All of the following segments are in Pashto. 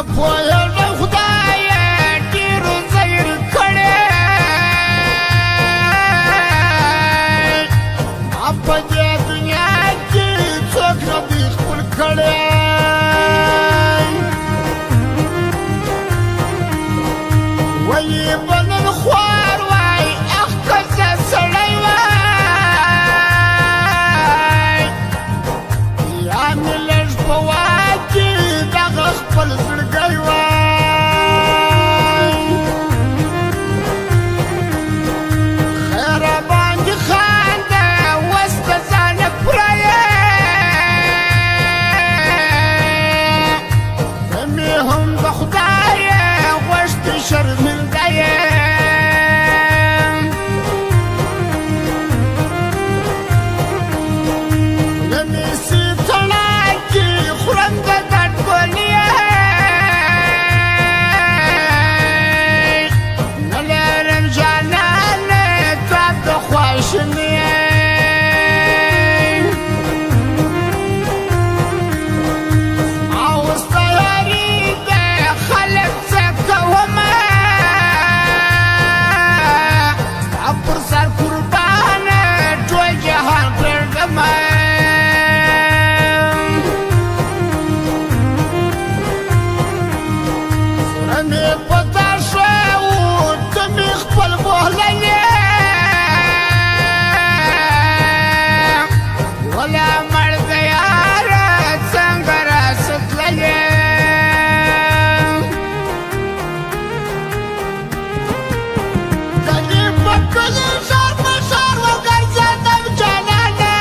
پوهېږم خدایه ډېرو زیر کړی ما په دې دنیا کې څوک نه دی خپل کړی ولې به نن خوار وای اخ که زه سړی وای یا مې لږ په واک کې دغه خپل زړګی وای خیره باندې خانده اوس د ځانه پوره یې ته مې هم د خدایه غوښتې شرمنده یې نه مې سي تڼاکې خورم د ګډ ګولې نه لرم جانانه تا د خواشینې اوس تیارې ده خلک څه کومه ستا پر سر قربانه ټول جهان پرېږدمه زړه مې په تا ښه و ته مې خپل بوهللې ولا مړ د یاره څنګه راسه تللې د دې په کلي ښار په ښار وګرځېدم جانانه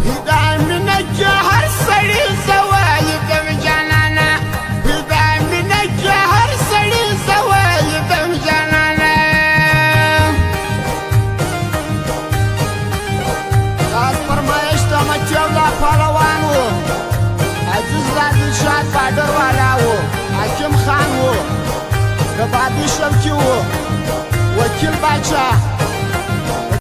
پیدا مینه کې هر سړي زه ولیدم جانانه پیدا مینه کې هر سړي زه ولیدم جانانه راز فرمایش د مچیو لا پهلوان و عزیز زادل شاد بادر والا و حاکم خان و د بابي شوکي و وکیل باچا